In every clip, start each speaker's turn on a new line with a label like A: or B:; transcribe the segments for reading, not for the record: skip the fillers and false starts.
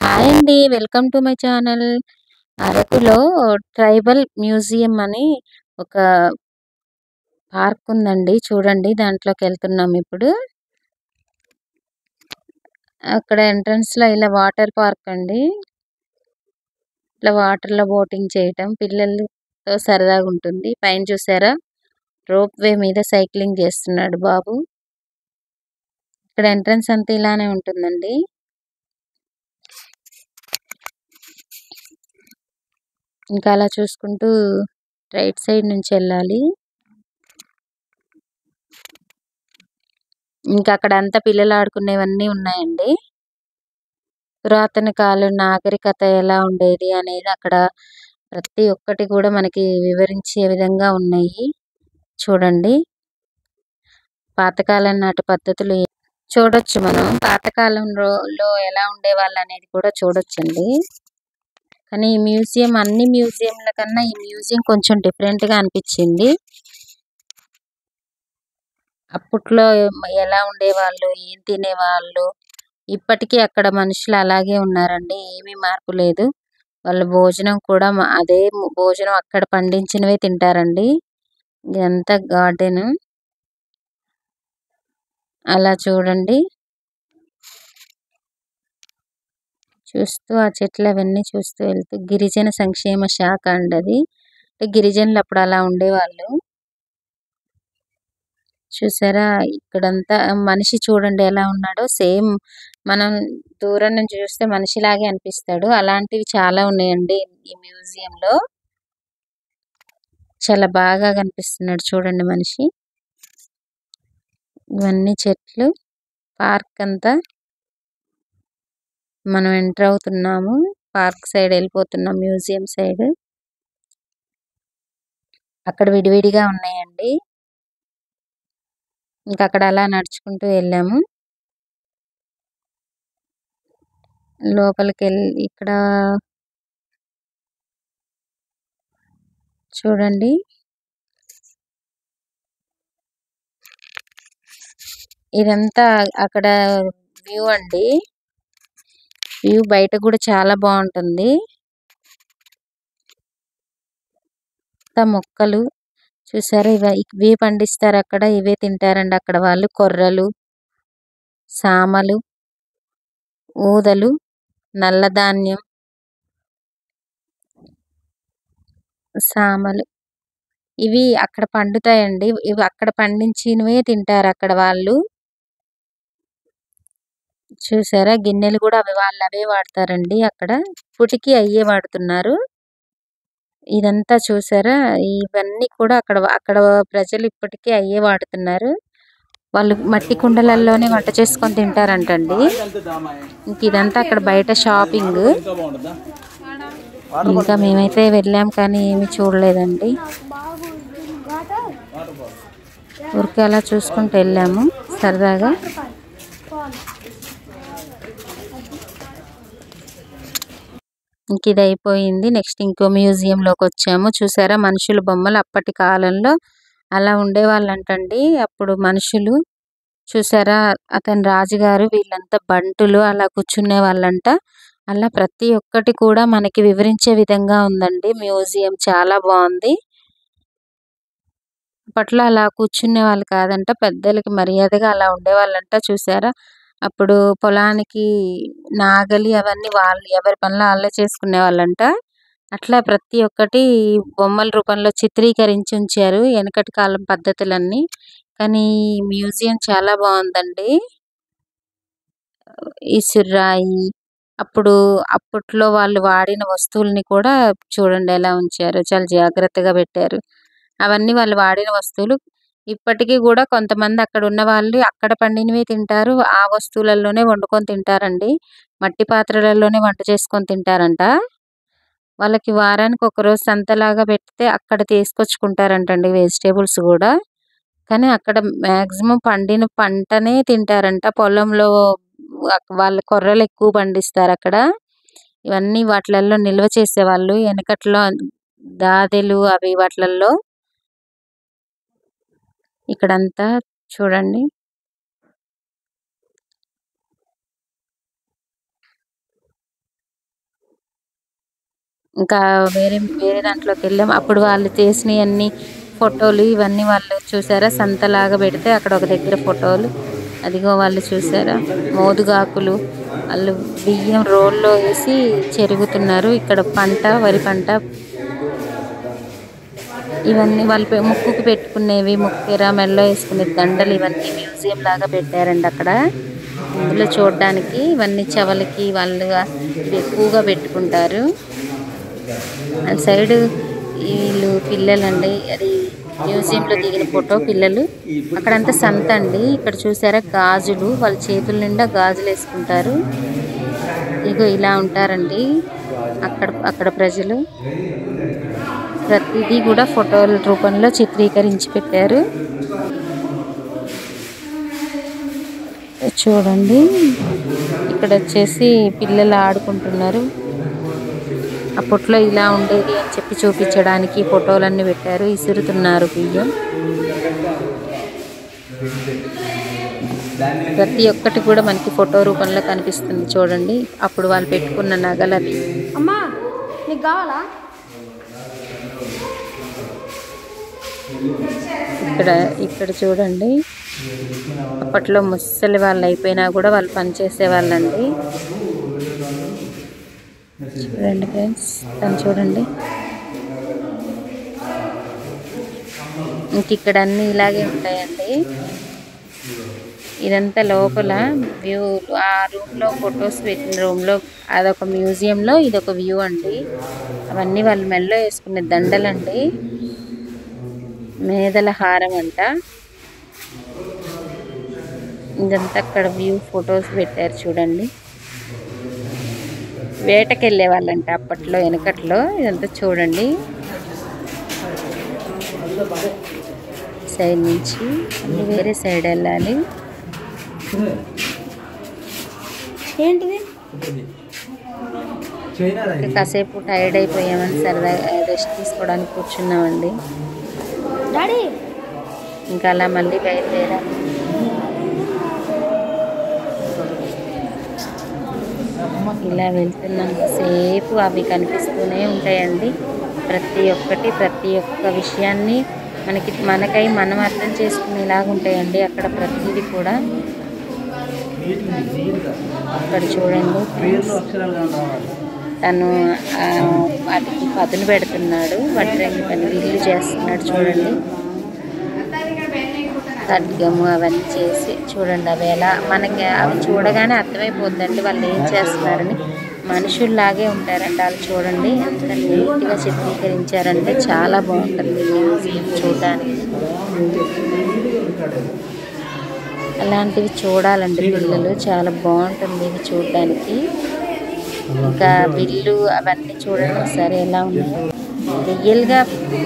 A: Hi అండి. Welcome to my channel. అరకులో tribal museum అని ఒక పార్క్ ఉందండి. చూడండి దాంట్లోకెళ్తున్నాం ఇప్పుడు. అక్కడ ఎంట్రన్స్‌లో ఇలా వాటర్ పార్క్ అండి. ఇట్లా వాటర్‌లో బోటింగ్ చేయటం పిల్లలతో సరదాగా ఉంటుంది. పైన చూసారా? రోప్ వే మీద సైక్లింగ్ చేస్తున్నాడు బాబు. ఇక్కడ ఎంట్రన్స్ అంతా ఇలానే ఉంటుందండి. ఇంకా అలా చూసుకుంటూ రైట్ సైడ్ నుంచి వెళ్ళాలి. ఇంకా అక్కడ అంతా పిల్లలు ఆడుకునేవన్నీ ఉన్నాయండి. పురాతన కాలం నాగరికత ఎలా ఉండేది అనేది అక్కడ ప్రతి ఒక్కటి కూడా మనకి వివరించే విధంగా ఉన్నాయి. చూడండి. పాతకాలం నాటి పద్ధతులు చూడొచ్చు మనం. పాతకాలంలో ఎలా ఉండేవాళ్ళు అనేది కూడా చూడొచ్చండి. కానీ ఈ మ్యూజియం అన్ని మ్యూజియంల కన్నా ఈ మ్యూజియం కొంచెం డిఫరెంట్‌గా అనిపించింది. అప్పట్లో ఎలా ఉండేవాళ్ళు, ఏం తినేవాళ్ళు, ఇప్పటికీ అక్కడ మనుషులు అలాగే ఉన్నారండి. ఏమీ మార్పు లేదు. వాళ్ళ భోజనం కూడా అదే భోజనం అక్కడ పండించినవే తింటారండి. ఇదంతా గార్డెను. అలా చూడండి. చూస్తూ ఆ చెట్లు అవన్నీ చూస్తూ వెళ్తూ గిరిజన సంక్షేమ శాఖ అండి అది. అంటే గిరిజనులు అప్పుడు అలా ఉండేవాళ్ళు. చూసారా? ఇక్కడంతా మనిషి చూడండి ఎలా ఉన్నాడో. సేమ్ మనం దూరం నుంచి చూస్తే మనిషిలాగే అనిపిస్తాడు. అలాంటివి చాలా ఉన్నాయండి ఈ మ్యూజియంలో. చాలా బాగా కనిపిస్తున్నాడు చూడండి మనిషి. ఇవన్నీ చెట్లు. పార్క్ అంతా మనం ఎంటర్ అవుతున్నాము. పార్క్ సైడ్ వెళ్ళిపోతున్నాం. Museum side. అక్కడ విడివిడిగా ఉన్నాయండి. ఇంకా అక్కడ అలా నడుచుకుంటూ వెళ్ళాము. లోపలికి ఇక్కడ చూడండి. ఇదంతా అక్కడ వ్యూ అండి. వ్యూ బయట కూడా చాలా బాగుంటుంది. మొక్కలు చూసారా? ఇవే పండిస్తారు అక్కడ. ఇవే తింటారండి అక్కడ వాళ్ళు. కొర్రలు, సామలు, ఊదలు, నల్లధాన్యం, సామలు ఇవి అక్కడ పండుతాయండి. ఇవి అక్కడ పండించినవే తింటారు అక్కడ వాళ్ళు. చూసారా? గిన్నెలు కూడా వాళ్ళు అవే వాడతారండి అక్కడ. ఇప్పటికీ అయ్యే వాడుతున్నారు. ఇదంతా చూసారా? ఇవన్నీ కూడా అక్కడ ప్రజలు ఇప్పటికీ అయ్యే వాడుతున్నారు. వాళ్ళు మట్టి కుండలలోనే వంట చేసుకొని తింటారంటండి. ఇంక ఇదంతా అక్కడ బయట షాపింగ్. ఇంకా మేమైతే వెళ్ళాం కానీ ఏమి చూడలేదండి. ఊరికే అలా చూసుకుంటూ వెళ్ళాము సరదాగా. ఇంక ఇది అయిపోయింది. నెక్స్ట్ ఇంకో మ్యూజియంలోకి వచ్చాము. చూసారా? మనుషుల బొమ్మలు. అప్పటి కాలంలో అలా ఉండేవాళ్ళంటండి అప్పుడు మనుషులు. చూసారా? అతను రాజుగారు, వీళ్ళంతా బంటులు అలా కూర్చునే వాళ్ళంట. అలా ప్రతి ఒక్కటి కూడా మనకి వివరించే విధంగా ఉందండి మ్యూజియం. చాలా బాగుంది. అప్పట్లో అలా కూర్చునే వాళ్ళు కాదంట. పెద్దలకి మర్యాదగా అలా ఉండేవాళ్ళంట. చూసారా? అప్పుడు పొలానికి నాగలి అవన్నీ వాళ్ళు ఎవరి పనులు వాళ్ళే చేసుకునే వాళ్ళంట. అట్లా ప్రతి ఒక్కటి బొమ్మల రూపంలో చిత్రీకరించి ఉంచారు. వెనకటి కాలం పద్ధతులన్నీ. కానీ మ్యూజియం చాలా బాగుందండి. ఇసురాయి, అప్పట్లో వాళ్ళు వాడిన వస్తువుల్ని కూడా చూడండి ఎలా ఉంచారో. చాలా జాగ్రత్తగా పెట్టారు. అవన్నీ వాళ్ళు వాడిన వస్తువులు. ఇప్పటికీ కూడా కొంతమంది అక్కడ ఉన్న వాళ్ళు అక్కడ పండినవే తింటారు. ఆ వస్తువులలోనే వండుకొని తింటారండి. మట్టి పాత్రలలోనే వంట చేసుకొని తింటారంట. వాళ్ళకి వారానికి ఒకరోజు సంతలాగా పెడితే అక్కడ తీసుకొచ్చుకుంటారంటండి వెజిటేబుల్స్ కూడా. కానీ అక్కడ మాక్సిమం పండిన పంటనే తింటారంట. పొలంలో వాళ్ళ కొర్రలు ఎక్కువ పండిస్తారు అక్కడ. ఇవన్నీ వాటిలలో నిల్వ చేసేవాళ్ళు వెనకట్లో. దాదెలు అవి వాటిలలో. ఇక్కడంతా చూడండి. ఇంకా వేరే వేరే దాంట్లోకి వెళ్ళాం. అప్పుడు వాళ్ళు చేసినవన్నీ ఫోటోలు ఇవన్నీ వాళ్ళు చూసారా, సంతలాగా పెడితే అక్కడ ఒక దగ్గర ఫోటోలు, అదిగో వాళ్ళు చూసారా మోదుగాకులు, వాళ్ళు బియ్యం రోల్లో వేసి చెరుగుతున్నారు. ఇక్కడ పంట, వరి పంట, ఇవన్నీ వాళ్ళు ముక్కుకు పెట్టుకునేవి, ముక్కెర మెడలో వేసుకునే దండలు, ఇవన్నీ మ్యూజియం లాగా పెట్టారండి అక్కడ. ఇందులో చూడడానికి ఇవన్నీ చెవులకి వాళ్ళు ఇవి ఎక్కువగా పెట్టుకుంటారు. అండ్ సైడ్ వీళ్ళు పిల్లలండి, అది మ్యూజియంలో దిగిన ఫోటో పిల్లలు. అక్కడంతా సంత అండి. ఇక్కడ చూసారా గాజులు, వాళ్ళ చేతుల నిండా గాజులు వేసుకుంటారు. ఇగో ఇలా ఉంటారండి అక్కడ ప్రజలు. ప్రతిదీ కూడా ఫోటోల రూపంలో చిత్రీకరించి పెట్టారు. చూడండి ఇక్కడ వచ్చేసి పిల్లలు ఆడుకుంటున్నారు. అప్పట్లో ఇలా ఉండేది అని చెప్పి చూపించడానికి ఫోటోలన్నీ పెట్టారు. ఇసురుతున్నారు బియ్యం. ప్రతి ఒక్కటి కూడా మనకి ఫోటో రూపంలో కనిపిస్తుంది. చూడండి అప్పుడు వాళ్ళు పెట్టుకున్న నగలవి.
B: అమ్మా నీకు కావాలా?
A: ఇక్కడ చూడండి, అప్పట్లో ముసలి వాళ్ళు అయిపోయినా కూడా వాళ్ళు పనిచేసే వాళ్ళండి. చూడండి ఫ్రెండ్స్, తను చూడండి. ఇంక ఇక్కడ అన్నీ ఇలాగే ఉంటాయండి. ఇదంతా లోపల వ్యూ. ఆ రూమ్లో ఫొటోస్ పెట్టిన రూమ్లో అదొక మ్యూజియంలో ఇదొక వ్యూ అండి. అవన్నీ వాళ్ళు మెడలో వేసుకునే దండలండి, మేదల హారం అంట. ఇదంతా అక్కడ వ్యూ ఫొటోస్ పెట్టారు చూడండి. వేటకి వెళ్ళే వాళ్ళంట అప్పట్లో, వెనకట్లో. ఇదంతా చూడండి సైడ్ నుంచి మళ్ళీ వేరే సైడ్ వెళ్ళాలి.
B: ఏంటిది?
A: కాసేపు టైర్డ్ అయిపోయామని సరదాగా రెస్ట్ తీసుకోవడానికి కూర్చున్నామండి.
B: డాడీ
A: ఇంకా అలా మళ్ళీ బయలుదేరాలి. ఇలా వెళ్తున్నాం సేపు అవి కనిపిస్తూనే ఉంటాయండి. ప్రతి ఒక్క విషయాన్ని మనకై మనం అర్థం చేసుకునేలాగా ఉంటాయండి అక్కడ ప్రతిదీ కూడా. అక్కడ చూడండి తను వాటికి పదును పెడుతున్నాడు, వడ్రంగి పని ఇల్లు చేస్తున్నాడు చూడండి. ఖడ్గము అవన్నీ చేసి చూడండి. అవి ఎలా మనకి అవి చూడగానే అర్థమైపోద్దండి వాళ్ళు ఏం చేస్తున్నారని. మనుషుల్లాగే ఉంటారండి వాళ్ళు. చూడండి ఎంత నీట్గా చిత్రీకరించారంటే చాలా బాగుంటుంది మ్యూజియం చూడడానికి. అలాంటివి చూడాలండి పిల్లలు, చాలా బాగుంటుంది ఇవి చూడడానికి. ఇంకా బిల్లు అవన్నీ చూడండి ఒకసారి ఎలా ఉన్నాయి. రియల్గా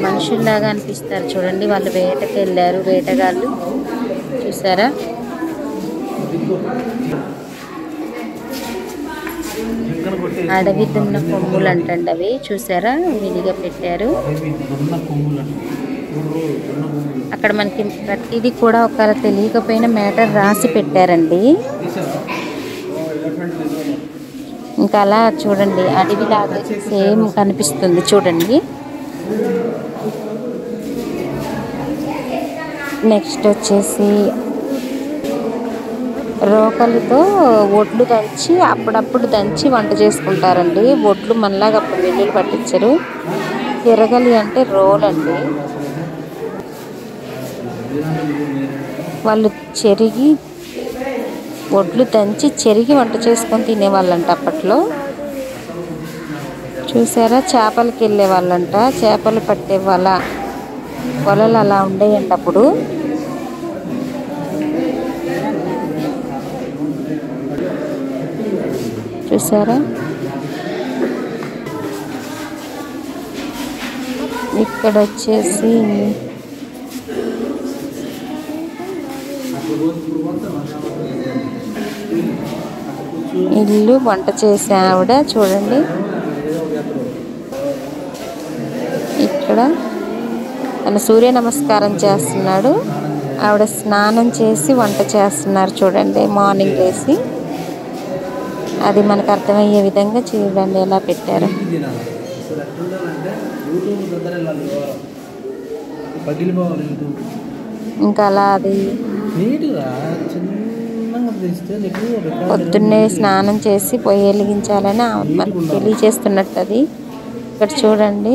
A: మనుషుల్లాగా అనిపిస్తారు చూడండి. వాళ్ళు వేటకి వెళ్ళారు, వేటగాళ్ళు చూసారా. అడవి దున్న కొమ్ములు అంటండి అవి, చూసారా విడిగా పెట్టారు. అక్కడ మనకి ప్రతిదీ కూడా ఒక తెలియకపోయిన మ్యాటర్ రాసి పెట్టారండి. ఇంకా అలా చూడండి అడవిలాగా సేమ్ కనిపిస్తుంది చూడండి. నెక్స్ట్ వచ్చేసి రోకలితో ఒడ్లు దంచి అప్పుడప్పుడు దంచి వంట చేసుకుంటారండి. ఒడ్లు మనలాగా అప్పుడు వెల్లుల్లి పట్టించరు. తిరగలి అంటే రోల్ అండి. వాళ్ళు ఒడ్లు దంచి చెరిగి వంట చేసుకొని తినేవాళ్ళంట అప్పట్లో. చూసారా చేపలకి వెళ్ళే వాళ్ళంట, చేపలు పట్టే వలలు అలా ఉండేయండి అప్పుడు. చూసారా ఇక్కడ వచ్చేసి ఇల్లు వంట చేసే ఆవిడ చూడండి. ఇక్కడ తన సూర్య నమస్కారం చేస్తున్నాడు, ఆవిడ స్నానం చేసి వంట చేస్తున్నారు చూడండి. మార్నింగ్ లేసి అది మనకు అర్థమయ్యే విధంగా చూడండి ఎలా పెట్టారు.
C: అసలు ఎట్లుండాలంటే యూట్యూబ్ దగ్గర వెళ్ళాలి వివరం పగిలిపోవాలి యూట్యూబ్
A: ఇంకా అలా అది
C: నీట్గా చిన్నగా తీస్తే నీకు
A: పొద్దున్నే స్నానం చేసి పొయ్యి వెలిగించాలని మనకు తెలియచేస్తున్నట్టు అది ఇక్కడ చూడండి.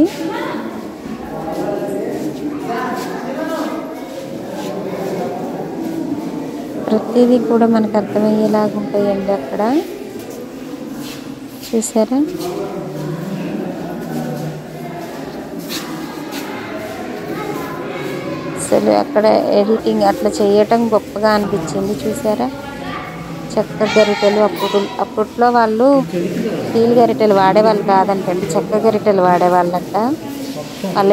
A: ప్రతిదీ కూడా మనకు అర్థమయ్యేలాగా ఉంటాయండి అక్కడ. చూసారా? అసలు అక్కడ ఎడిటింగ్ అట్లా చేయటం గొప్పగా అనిపించింది. చూసారా? చెక్క గరిటెలు అప్పట్లో వాళ్ళు స్టీల్ గరిటెలు వాడేవాళ్ళు కాదంటండి, చెక్క గరిటెలు వాడేవాళ్ళంట. వాళ్ళ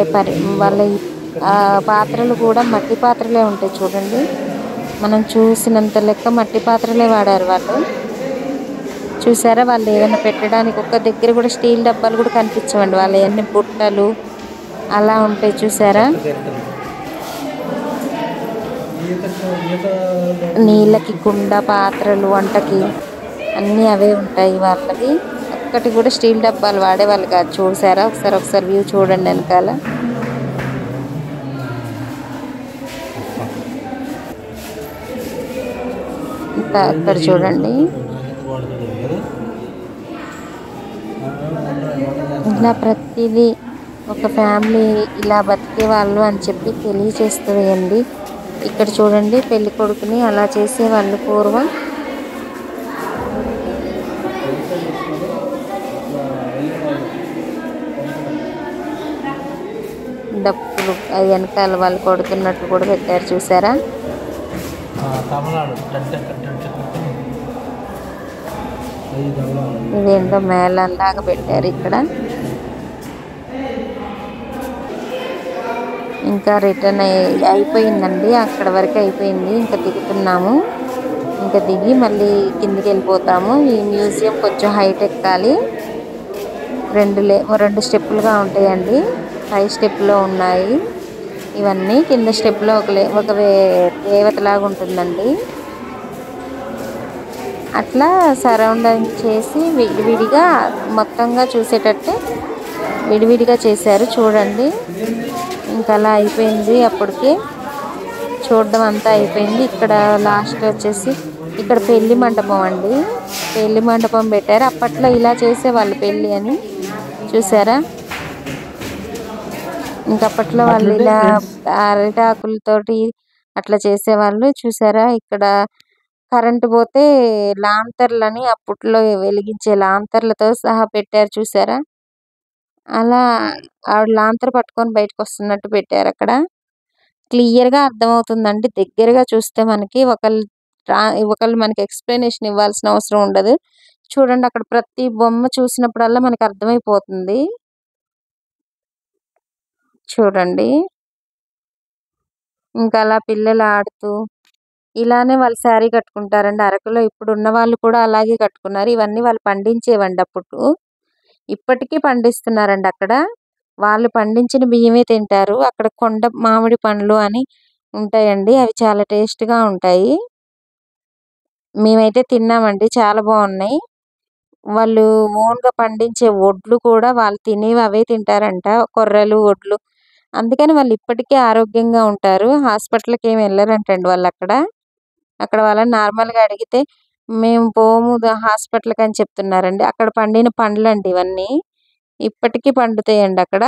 A: పాత్రలు కూడా మట్టి పాత్రలే ఉంటాయి చూడండి. మనం చూసినంత లెక్క మట్టి పాత్రలే వాడారు వాళ్ళు. చూసారా? వాళ్ళు ఏదైనా పెట్టడానికి ఒక్క దగ్గర కూడా స్టీల్ డబ్బాలు కూడా కనిపించవండి. వాళ్ళు ఎన్ని బుట్టలు అలా ఉంటాయి. చూసారా? నీళ్ళకి కుండ, పాత్రలు, వంటకి అన్నీ అవే ఉంటాయి వాళ్ళవి. ఒక్కటి కూడా స్టీల్ డబ్బాలు వాడేవాళ్ళు కాదు. చూసారా? ఒకసారి వ్యూ చూడండి వెనకాల. ఇంకా అక్కడ చూడండి. ఇలా ప్రతిదీ ఒక ఫ్యామిలీ ఇలా బతికే వాళ్ళు అని చెప్పి తెలియచేస్తాయండి. ఇక్కడ చూడండి, పెళ్లి కొడుకుని అలా చేసేవాళ్ళు పూర్వం. డప్పులు అది వెనకాల వాళ్ళు కొడుతున్నట్టు కూడా పెట్టారు. చూసారా? ఇదేంటో మేళంలాగా పెట్టారు ఇక్కడ. ఇంకా రిటర్న్ అయిపోయిందండి, అక్కడ వరకు అయిపోయింది. ఇంకా దిగుతున్నాము. ఇంకా దిగి మళ్ళీ కిందికి వెళ్ళిపోతాము. ఈ మ్యూజియం కొంచెం హైట్ ఎక్కాలి. రెండు స్టెప్పులుగా ఉంటాయండి. 5 స్టెప్లో ఉన్నాయి ఇవన్నీ. కింద స్టెప్లో ఒక దేవతలాగా ఉంటుందండి. అట్లా సరౌండింగ్ చేసి విడివిడిగా మొత్తంగా చూసేటట్టు విడివిడిగా చేశారు. చూడండి, ఇంకా అలా అయిపోయింది. అప్పటికి చూడడం అంతా అయిపోయింది. ఇక్కడ లాస్ట్ వచ్చేసి ఇక్కడ పెళ్లి మండపం అండి. పెళ్లి మండపం పెట్టారు. అప్పట్లో ఇలా చేసేవాళ్ళు పెళ్ళి అని. చూసారా? ఇంకప్పట్లో వాళ్ళు ఇలా అరిటాకులతోటి అట్లా చేసేవాళ్ళు. చూసారా? ఇక్కడ కరెంటు పోతే లాంతర్లని అప్పట్లో వెలిగించే లాంతర్లతో సహా పెట్టారు. చూసారా? అలా ఆవిడ లాంతర్ పట్టుకొని బయటకు వస్తున్నట్టు పెట్టారు అక్కడ. క్లియర్గా అర్థమవుతుందండి. దగ్గరగా చూస్తే మనకి ఒకళ్ళు మనకి ఎక్స్ప్లెనేషన్ ఇవ్వాల్సిన అవసరం ఉండదు. చూడండి, అక్కడ ప్రతి బొమ్మ చూసినప్పుడల్లా మనకి అర్థమైపోతుంది. చూడండి, ఇంకా అలా పిల్లలు ఆడుతూ ఇలానే వాళ్ళు శారీ కట్టుకుంటారండి. అరకులో ఇప్పుడు ఉన్న వాళ్ళు కూడా అలాగే కట్టుకున్నారు. ఇవన్నీ వాళ్ళు పండించేవండి అప్పుడు. ఇప్పటికీ పండిస్తున్నారండి అక్కడ. వాళ్ళు పండించిన బియ్యమే తింటారు. అక్కడ కొండ మామిడి పండ్లు అని ఉంటాయండి. అవి చాలా టేస్ట్గా ఉంటాయి. మేమైతే తిన్నామండి, చాలా బాగున్నాయి. వాళ్ళు ఓన్గా పండించే వడ్లు కూడా వాళ్ళు తినేవి అవే తింటారంట, కొర్రలు, వడ్లు. అందుకని వాళ్ళు ఇప్పటికీ ఆరోగ్యంగా ఉంటారు. హాస్పిటల్కి ఏమి వెళ్ళారంటండి వాళ్ళు అక్కడ వాళ్ళని నార్మల్గా అడిగితే మేము పోము హాస్పిటల్కి అని చెప్తున్నారండి. అక్కడ పండిన పండ్లండి ఇవన్నీ. ఇప్పటికీ పండుతాయండి అక్కడ.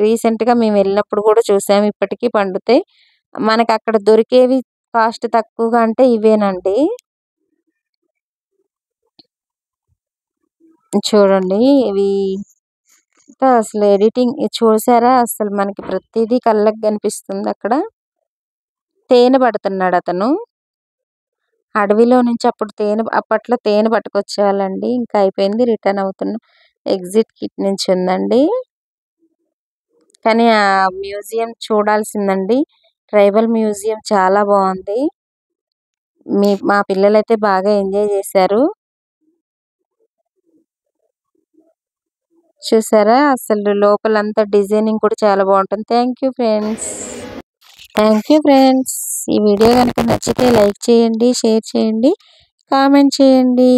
A: రీసెంట్గా మేము వెళ్ళినప్పుడు కూడా చూసాము. ఇప్పటికీ పండుతాయి. మనకి అక్కడ దొరికేవి కాస్ట్ తక్కువగా అంటే ఇవేనండి. చూడండి, ఇవి అసలు ఎడిటింగ్ చూసారా? అసలు మనకి ప్రతిదీ కళ్ళకి కనిపిస్తుంది అక్కడ. తేనె పడుతున్నాడు అతను అడవిలో నుంచి. అప్పట్లో తేనె పట్టుకొచ్చేవాళ్ళండి. ఇంకా అయిపోయింది, రిటర్న్ అవుతున్నాం. ఎగ్జిట్ కిట్ నుంచి ఉందండి. కానీ ఆ మ్యూజియం చూడాల్సిందండి. ట్రైబల్ మ్యూజియం చాలా బాగుంది. మా పిల్లలైతే బాగా ఎంజాయ్ చేశారు. చూసారా? అసలు లోపలంతా డిజైనింగ్ కూడా చాలా బాగుంటుంది. Thank you friends. ఈ వీడియో కనుక నచ్చితే లైక్ చేయండి, షేర్ చేయండి, కామెంట్ చేయండి.